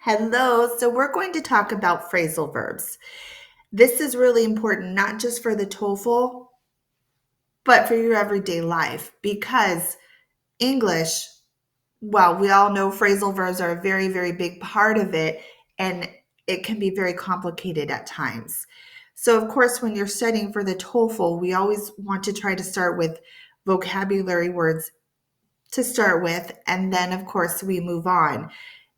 Hello. So we're going to talk about phrasal verbs. This is really important, not just for the TOEFL, but for your everyday life because English, well, we all know phrasal verbs are a very, very big part of it, and it can be very complicated at times. So, of course, when you're studying for the TOEFL, we always want to try to start with vocabulary words to start with, and then of course we move on.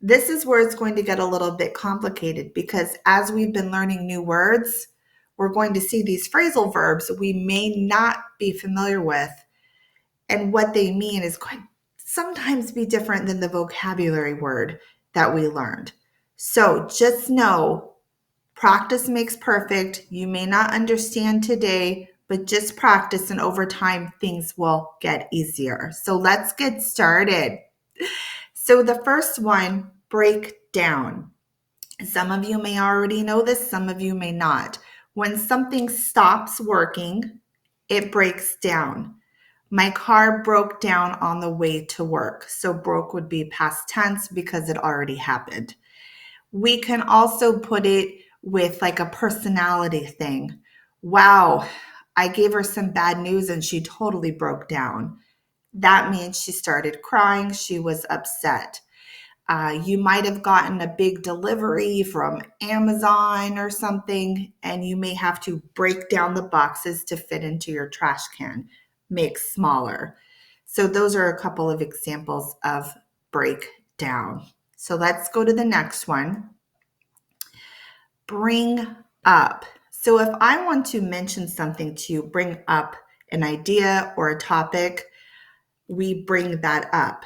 This is where it's going to get a little bit complicated because as we've been learning new words, we're going to see these phrasal verbs we may not be familiar with, and what they mean is going to sometimes be different than the vocabulary word that we learned. So just know practice makes perfect. You may not understand today, but just practice, and over time, things will get easier. So let's get started. So, the first one, break down. Some of you may already know this, some of you may not. When something stops working, it breaks down. My car broke down on the way to work. So, broke would be past tense because it already happened. We can also put it with like a personality thing. Wow, I gave her some bad news and she totally broke down. That means she started crying, she was upset. You might have gotten a big delivery from Amazon or something, and you may have to break down the boxes to fit into your trash can, make smaller. So, those are a couple of examples of break down. So, let's go to the next one. Bring up. So if I want to mention something to you, bring up an idea or a topic, we bring that up.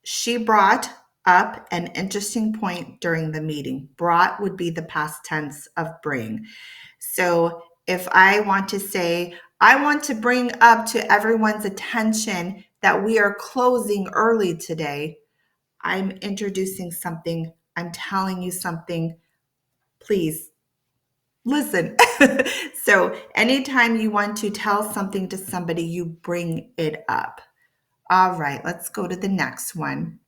She brought up an interesting point during the meeting. Brought would be the past tense of bring. So if I want to say, I want to bring up to everyone's attention that we are closing early today, I'm introducing something, I'm telling you something. Please listen. So, anytime you want to tell something to somebody, you bring it up. All right, let's go to the next one.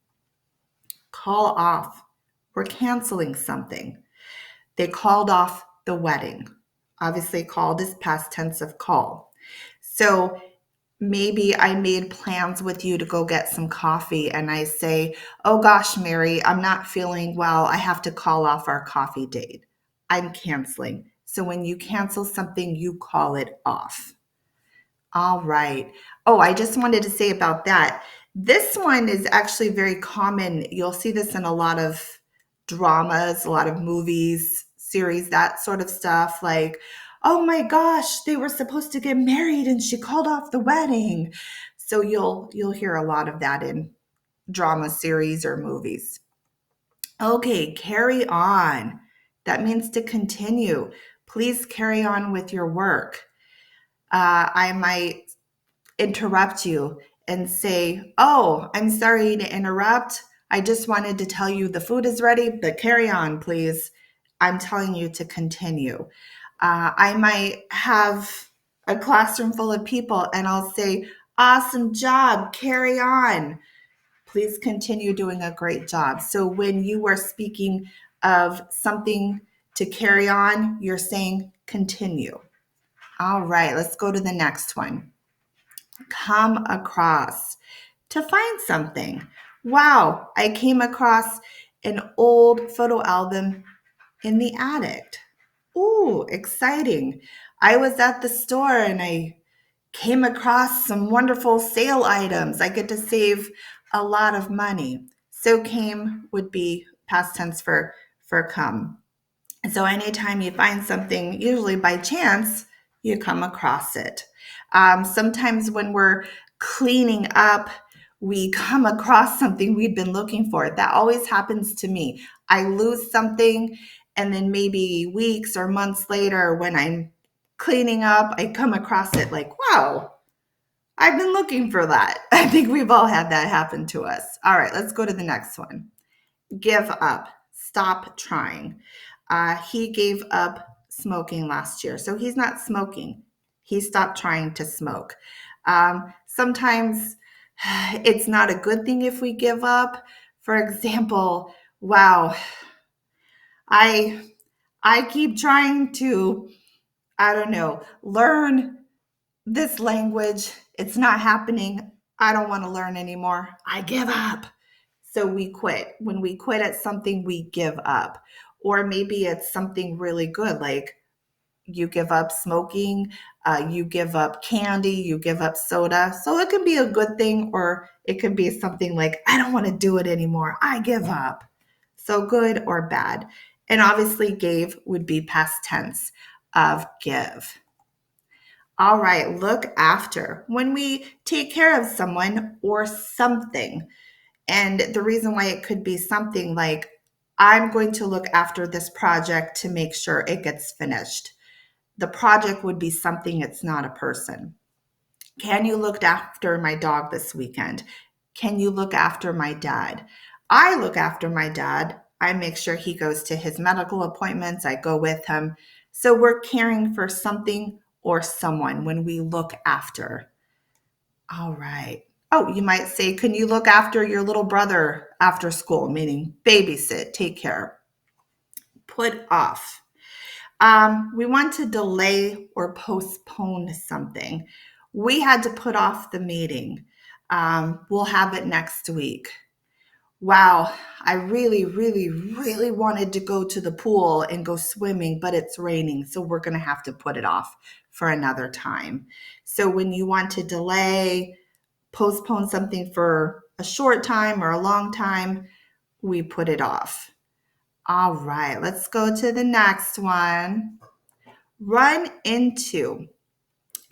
Call off. We're canceling something. They called off the wedding. Obviously, called is past tense of call. So, maybe I made plans with you to go get some coffee, and I say, oh gosh, Mary, I'm not feeling well. I have to call off our coffee date. I'm canceling. So when you cancel something, you call it off. All right. Oh, I just wanted to say about that. This one is actually very common. You'll see this in a lot of dramas, a lot of movies, series, that sort of stuff. Like, oh my gosh, they were supposed to get married and she called off the wedding. So you'll hear a lot of that in drama series or movies. Okay, carry on. That means to continue. Please carry on with your work. I might interrupt you and say, oh, I'm sorry to interrupt. I just wanted to tell you the food is ready, but carry on, please. I'm telling you to continue. I might have a classroom full of people and I'll say, awesome job, carry on. Please continue doing a great job. So when you are speaking of something to carry on, you're saying continue. All right, let's go to the next one. Come across. To find something. Wow, I came across an old photo album in the attic. Ooh, exciting. I was at the store and I came across some wonderful sale items. I get to save a lot of money. So came would be past tense for come. So anytime you find something, usually by chance, you come across it. Sometimes when we're cleaning up, we come across something we've been looking for. That always happens to me. I lose something, and then maybe weeks or months later, when I'm cleaning up, I come across it like, wow, I've been looking for that. I think we've all had that happen to us. All right, let's go to the next one. Give up. Stop trying. He gave up smoking last year. So he's not smoking. He stopped trying to smoke. Sometimes it's not a good thing if we give up. For example, Wow. I I keep trying to, I don't know, learn this language. It's not happening. I don't want to learn anymore. I give up. So we quit. When we quit at something, we give up. Or maybe it's something really good, like you give up smoking, you give up candy, you give up soda. So it can be a good thing, or it can be something like, I don't want to do it anymore. I give up. So good or bad. And obviously, gave would be past tense of give. All right, look after. When we take care of someone or something, and the reason why it could be something like, I'm going to look after this project to make sure it gets finished. The project would be something, it's not a person. Can you look after my dog this weekend? Can you look after my dad? I look after my dad. I make sure he goes to his medical appointments. I go with him. So we're caring for something or someone when we look after. All right. Oh, you might say, can you look after your little brother after school? Meaning babysit, take care. Put off. We want to delay or postpone something. We had to put off the meeting. We'll have it next week. Wow, I really, really, really wanted to go to the pool and go swimming, but it's raining, so we're going to have to put it off for another time. So when you want to delay, postpone something for a short time or a long time, we put it off. All right, let's go to the next one. Run into.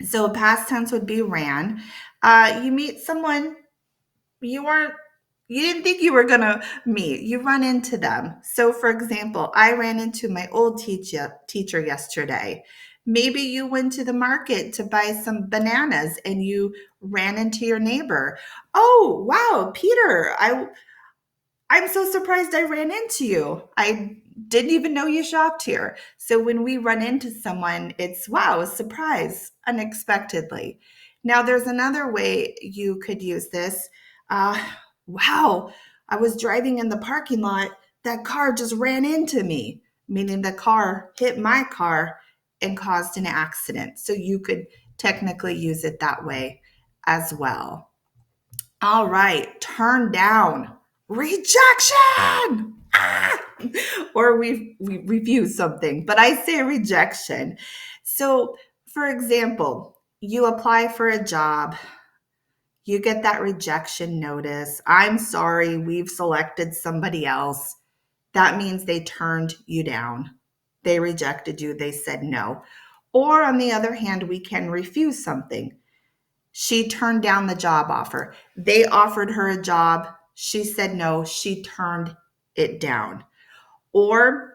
So past tense would be ran. You meet someone you weren't you didn't think you were gonna meet. You run into them. So for example, I ran into my old teacher yesterday. Maybe you went to the market to buy some bananas and you ran into your neighbor. Oh, wow, Peter, I'm so surprised I ran into you. I didn't even know you shopped here. So when we run into someone, it's wow, a surprise, unexpectedly. Now, there's another way you could use this. Uh, wow, I was driving in the parking lot. That car just ran into me, meaning the car hit my car and caused an accident. So you could technically use it that way as well. All right, turn down. Rejection. Ah! Or we refuse something, but I say rejection. So, for example, you apply for a job, you get that rejection notice. I'm sorry, we've selected somebody else. That means they turned you down. They rejected you, they said no. Or on the other hand, we can refuse something. She turned down the job offer. They offered her a job. She said no. She turned it down. Or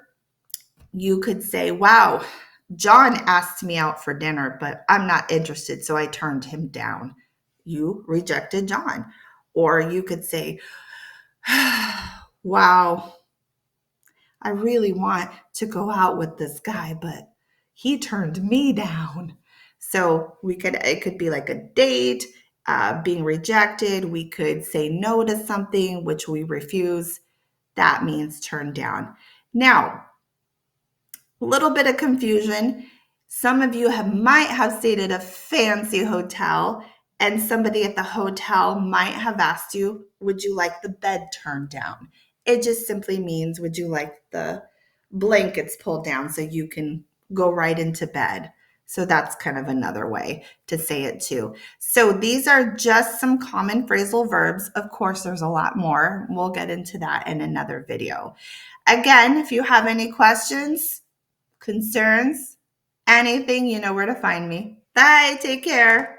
you could say, wow, John asked me out for dinner, but I'm not interested, so I turned him down. You rejected John. Or you could say, wow, I really want to go out with this guy, but he turned me down. So it could be like a date, being rejected. We could say no to something, which we refuse. That means turn down. Now, a little bit of confusion. Some of you might have stayed at a fancy hotel, and somebody at the hotel might have asked you, would you like the bed turned down? It just simply means, would you like the blankets pulled down so you can go right into bed? So that's kind of another way to say it too. So these are just some common phrasal verbs. Of course, there's a lot more. We'll get into that in another video. Again, if you have any questions, concerns, anything, you know where to find me. Bye. Take care.